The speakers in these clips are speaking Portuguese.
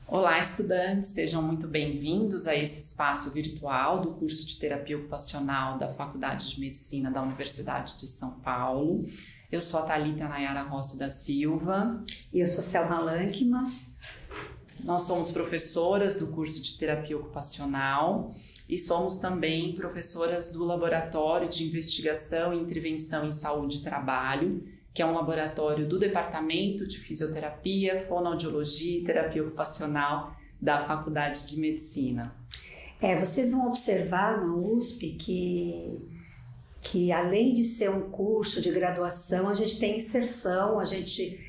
Olá, estudantes! Sejam muito bem-vindos a esse espaço virtual do curso de Terapia Ocupacional da Faculdade de Medicina da Universidade de São Paulo. Eu sou a Thalita Nayara Rossi da Silva. E eu sou Selma Lankman. Nós somos professoras do curso de Terapia Ocupacional e somos também professoras do Laboratório de Investigação e Intervenção em Saúde e Trabalho, que é um laboratório do Departamento de Fisioterapia, Fonoaudiologia e Terapia Ocupacional da Faculdade de Medicina. Vocês vão observar na USP que além de ser um curso de graduação, a gente tem inserção, a gente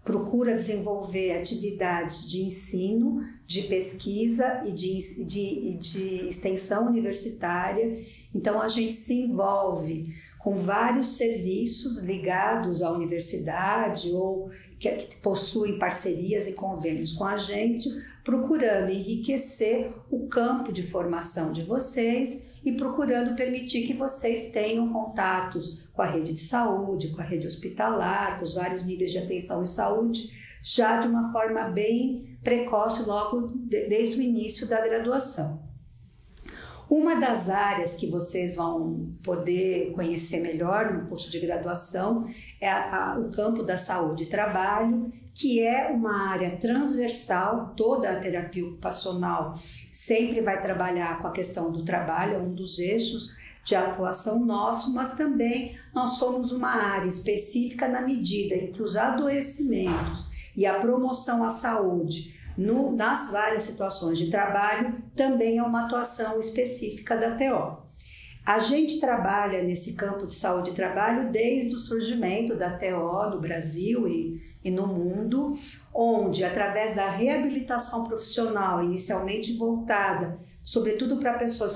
procura desenvolver atividades de ensino, de pesquisa e de extensão universitária. Então, a gente se envolve com vários serviços ligados à universidade ou que possuem parcerias e convênios com a gente, procurando enriquecer o campo de formação de vocês e procurando permitir que vocês tenham contatos com a rede de saúde, com a rede hospitalar, com os vários níveis de atenção em saúde, já de uma forma bem precoce, logo desde o início da graduação. Uma das áreas que vocês vão poder conhecer melhor no curso de graduação é o campo da saúde e trabalho, que é uma área transversal. Toda a terapia ocupacional sempre vai trabalhar com a questão do trabalho, é um dos eixos de atuação nosso, mas também nós somos uma área específica na medida em que os adoecimentos e a promoção à saúde nas várias situações de trabalho também é uma atuação específica da TO. A gente trabalha nesse campo de saúde e trabalho desde o surgimento da TO no Brasil e no mundo, onde, através da reabilitação profissional, inicialmente voltada sobretudo para pessoas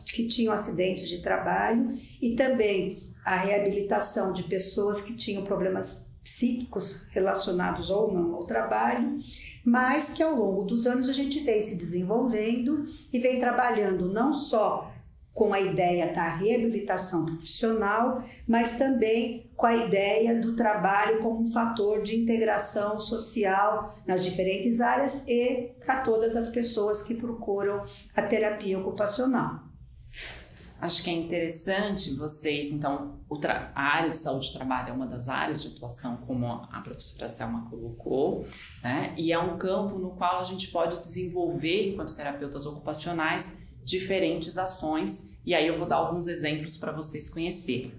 que tinham acidentes de trabalho, e também a reabilitação de pessoas que tinham problemas psíquicos relacionados ou não ao trabalho, mas que ao longo dos anos a gente vem se desenvolvendo e vem trabalhando não só com a ideia da reabilitação profissional, mas também com a ideia do trabalho como um fator de integração social nas diferentes áreas e para todas as pessoas que procuram a terapia ocupacional. Acho que é interessante vocês, então, a área de saúde e trabalho é uma das áreas de atuação, como a professora Selma colocou, né? E é um campo no qual a gente pode desenvolver, enquanto terapeutas ocupacionais, diferentes ações, e aí eu vou dar alguns exemplos para vocês conhecerem.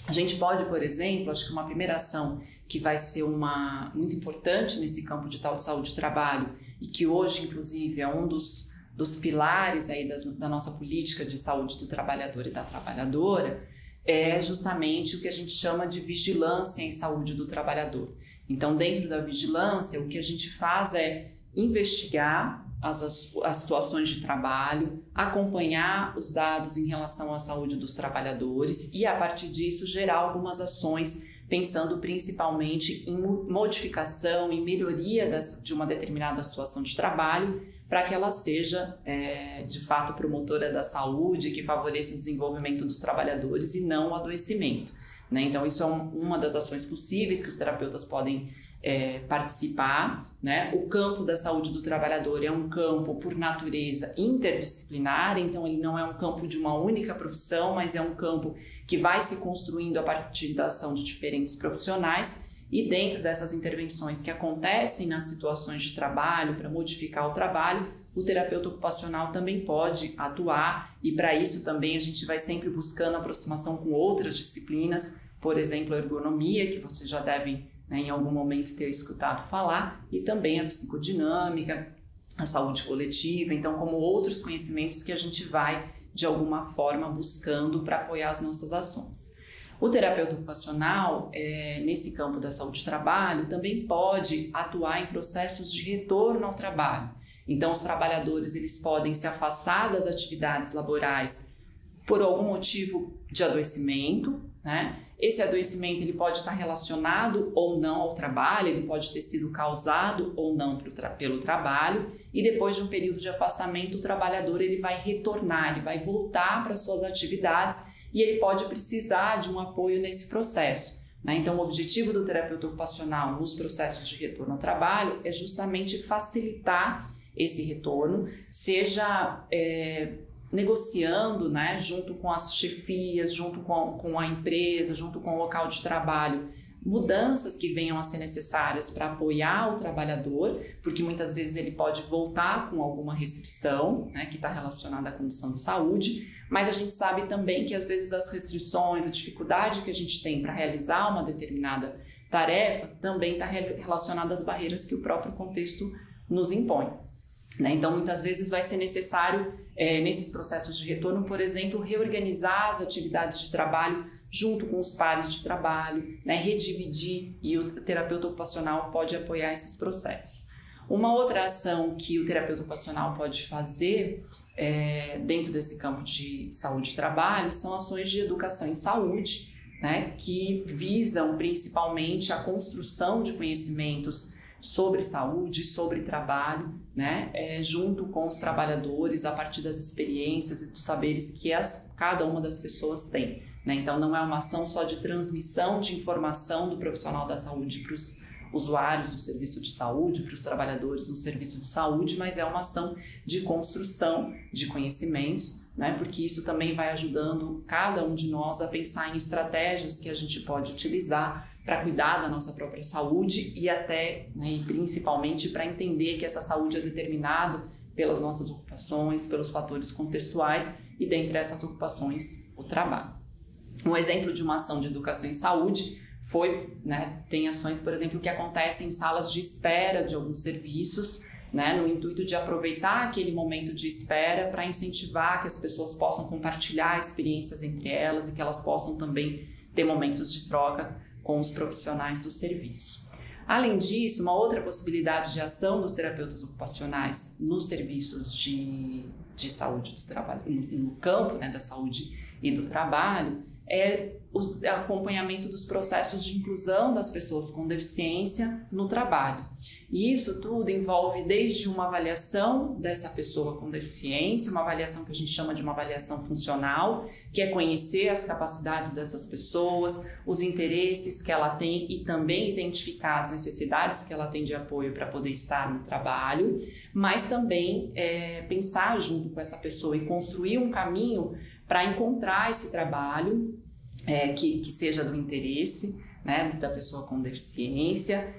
A gente pode, por exemplo, acho que uma primeira ação que vai ser muito importante nesse campo de saúde e trabalho, e que hoje, inclusive, é um dos pilares aí da nossa política de saúde do trabalhador e da trabalhadora, é justamente o que a gente chama de vigilância em saúde do trabalhador. Então, dentro da vigilância, o que a gente faz é investigar as situações de trabalho, acompanhar os dados em relação à saúde dos trabalhadores e, a partir disso, gerar algumas ações, pensando principalmente em modificação e melhoria de uma determinada situação de trabalho, para que ela seja, de fato, promotora da saúde, que favoreça o desenvolvimento dos trabalhadores e não o adoecimento, né? Então, isso é uma das ações possíveis que os terapeutas podem participar, né? O campo da saúde do trabalhador é um campo, por natureza, interdisciplinar, então ele não é um campo de uma única profissão, mas é um campo que vai se construindo a partir da ação de diferentes profissionais. E dentro dessas intervenções que acontecem nas situações de trabalho, para modificar o trabalho, o terapeuta ocupacional também pode atuar, e para isso também a gente vai sempre buscando aproximação com outras disciplinas, por exemplo, a ergonomia, que vocês já devem, né, em algum momento ter escutado falar, e também a psicodinâmica, a saúde coletiva, então como outros conhecimentos que a gente vai, de alguma forma, buscando para apoiar as nossas ações. O terapeuta ocupacional, nesse campo da saúde e trabalho, também pode atuar em processos de retorno ao trabalho. Então, os trabalhadores eles podem se afastar das atividades laborais por algum motivo de adoecimento, né? Esse adoecimento ele pode estar relacionado ou não ao trabalho, ele pode ter sido causado ou não pelo trabalho, e depois de um período de afastamento, o trabalhador ele vai retornar, ele vai voltar para suas atividades, e ele pode precisar de um apoio nesse processo. né? Então, o objetivo do terapeuta ocupacional nos processos de retorno ao trabalho é justamente facilitar esse retorno, seja negociando, né, junto com as chefias, junto com a empresa, junto com o local de trabalho, mudanças que venham a ser necessárias para apoiar o trabalhador, porque muitas vezes ele pode voltar com alguma restrição, né, que está relacionada à condição de saúde, mas a gente sabe também que às vezes as restrições, a dificuldade que a gente tem para realizar uma determinada tarefa também está relacionada às barreiras que o próprio contexto nos impõe. Então, muitas vezes vai ser necessário, nesses processos de retorno, por exemplo, reorganizar as atividades de trabalho junto com os pares de trabalho, né, redividir, e o terapeuta ocupacional pode apoiar esses processos. Uma outra ação que o terapeuta ocupacional pode fazer dentro desse campo de saúde e trabalho são ações de educação em saúde, né, que visam principalmente a construção de conhecimentos sobre saúde, sobre trabalho, né, junto com os trabalhadores, a partir das experiências e dos saberes que cada uma das pessoas tem, né? Então, não é uma ação só de transmissão de informação do profissional da saúde para os usuários do serviço de saúde, para os trabalhadores do serviço de saúde, mas é uma ação de construção de conhecimentos, né, porque isso também vai ajudando cada um de nós a pensar em estratégias que a gente pode utilizar para cuidar da nossa própria saúde e até, né, e principalmente para entender que essa saúde é determinada pelas nossas ocupações, pelos fatores contextuais e dentre essas ocupações, o trabalho. Um exemplo de uma ação de educação em saúde foi, né, tem ações, por exemplo, que acontecem em salas de espera de alguns serviços, né, no intuito de aproveitar aquele momento de espera para incentivar que as pessoas possam compartilhar experiências entre elas e que elas possam também ter momentos de troca com os profissionais do serviço. Além disso, uma outra possibilidade de ação dos terapeutas ocupacionais nos serviços de saúde do trabalho, no campo, né, da saúde e do trabalho, é o acompanhamento dos processos de inclusão das pessoas com deficiência no trabalho. E isso tudo envolve desde uma avaliação dessa pessoa com deficiência, uma avaliação que a gente chama de uma avaliação funcional, que é conhecer as capacidades dessas pessoas, os interesses que ela tem e também identificar as necessidades que ela tem de apoio para poder estar no trabalho, mas também pensar junto com essa pessoa e construir um caminho para encontrar esse trabalho que seja do interesse, né, da pessoa com deficiência,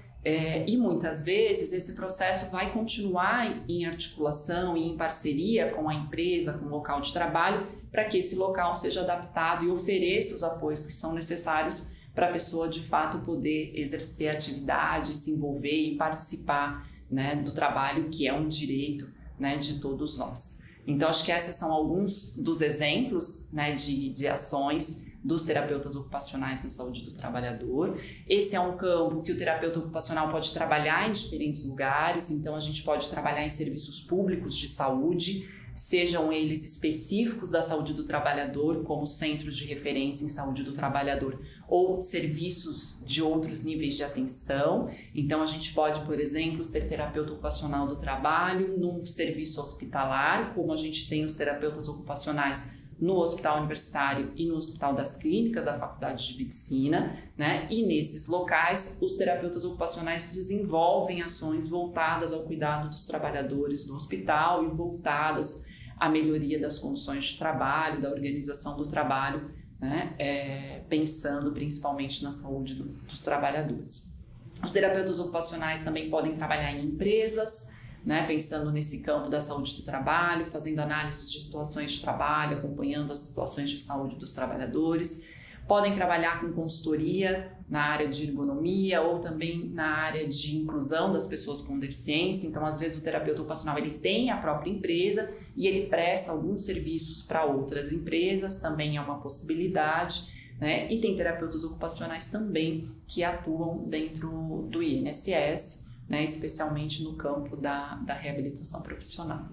e muitas vezes esse processo vai continuar em articulação e em parceria com a empresa, com o local de trabalho, para que esse local seja adaptado e ofereça os apoios que são necessários para a pessoa de fato poder exercer a atividade, se envolver e participar, né, do trabalho, que é um direito, né, de todos nós. Então, acho que esses são alguns dos exemplos, né, de ações dos terapeutas ocupacionais na saúde do trabalhador. Esse é um campo que o terapeuta ocupacional pode trabalhar em diferentes lugares, então a gente pode trabalhar em serviços públicos de saúde, sejam eles específicos da saúde do trabalhador, como centros de referência em saúde do trabalhador, ou serviços de outros níveis de atenção. Então a gente pode, por exemplo, ser terapeuta ocupacional do trabalho num serviço hospitalar, como a gente tem os terapeutas ocupacionais no Hospital Universitário e no Hospital das Clínicas da Faculdade de Medicina, né? E nesses locais, os terapeutas ocupacionais desenvolvem ações voltadas ao cuidado dos trabalhadores do hospital e voltadas à melhoria das condições de trabalho, da organização do trabalho, né? Pensando principalmente na saúde dos trabalhadores. Os terapeutas ocupacionais também podem trabalhar em empresas, né, pensando nesse campo da saúde do trabalho, fazendo análises de situações de trabalho, acompanhando as situações de saúde dos trabalhadores. Podem trabalhar com consultoria na área de ergonomia ou também na área de inclusão das pessoas com deficiência. Então, às vezes, o terapeuta ocupacional ele tem a própria empresa e ele presta alguns serviços para outras empresas, também é uma possibilidade, né? E tem terapeutas ocupacionais também que atuam dentro do INSS, né, especialmente no campo da reabilitação profissional.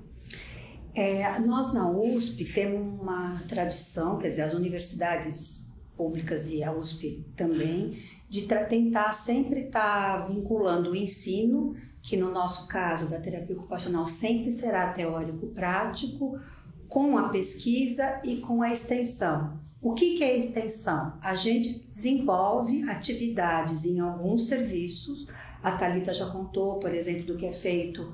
Nós na USP temos uma tradição, quer dizer, as universidades públicas e a USP também, de tentar sempre estar vinculando o ensino, que no nosso caso da terapia ocupacional sempre será teórico-prático, com a pesquisa e com a extensão. O que é extensão? A gente desenvolve atividades em alguns serviços. A Thalita já contou, por exemplo, do que é feito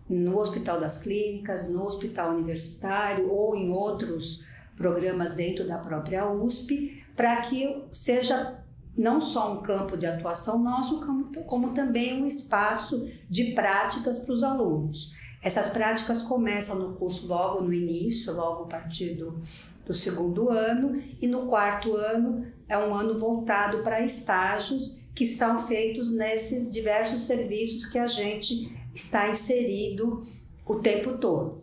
no Hospital das Clínicas, no Hospital Universitário ou em outros programas dentro da própria USP, para que seja não só um campo de atuação nosso, como também um espaço de práticas para os alunos. Essas práticas começam no curso logo no início, logo a partir do segundo ano, e no quarto ano é um ano voltado para estágios que são feitos nesses diversos serviços que a gente está inserido o tempo todo.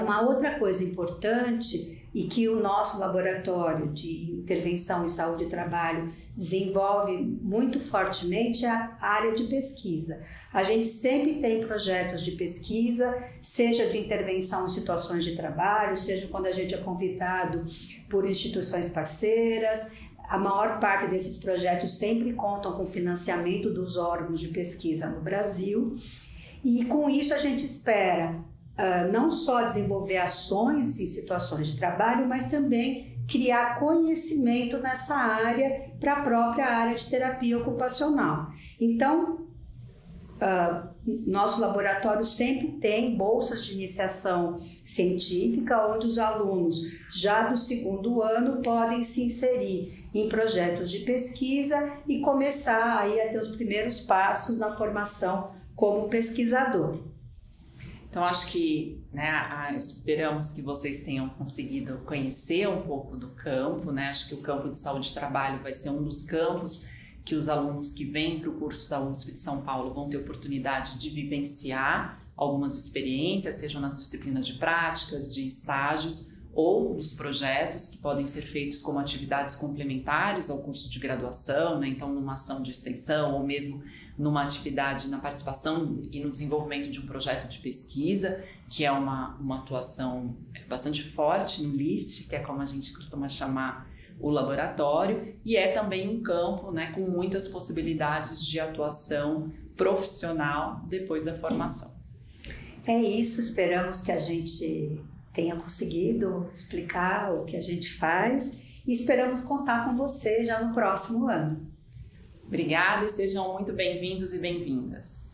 Uma outra coisa importante e que o nosso laboratório de intervenção em saúde e trabalho desenvolve muito fortemente é a área de pesquisa. A gente sempre tem projetos de pesquisa, seja de intervenção em situações de trabalho, seja quando a gente é convidado por instituições parceiras. A maior parte desses projetos sempre contam com financiamento dos órgãos de pesquisa no Brasil. E com isso a gente espera não só desenvolver ações em situações de trabalho, mas também criar conhecimento nessa área para a própria área de terapia ocupacional. Então, nosso laboratório sempre tem bolsas de iniciação científica, onde os alunos já do segundo ano podem se inserir em projetos de pesquisa e começar aí a ter os primeiros passos na formação como pesquisador. Então, acho que esperamos que vocês tenham conseguido conhecer um pouco do campo, né? Acho que o campo de saúde e trabalho vai ser um dos campos que os alunos que vêm para o curso da USP de São Paulo vão ter oportunidade de vivenciar algumas experiências, sejam nas disciplinas de práticas, de estágios ou dos projetos que podem ser feitos como atividades complementares ao curso de graduação, né? Então, numa ação de extensão ou mesmo numa atividade na participação e no desenvolvimento de um projeto de pesquisa, que é uma atuação bastante forte no LIST, que é como a gente costuma chamar o laboratório, e é também um campo, né, com muitas possibilidades de atuação profissional depois da formação. É isso, esperamos que a gente tenha conseguido explicar o que a gente faz e esperamos contar com você já no próximo ano. Obrigada e sejam muito bem-vindos e bem-vindas.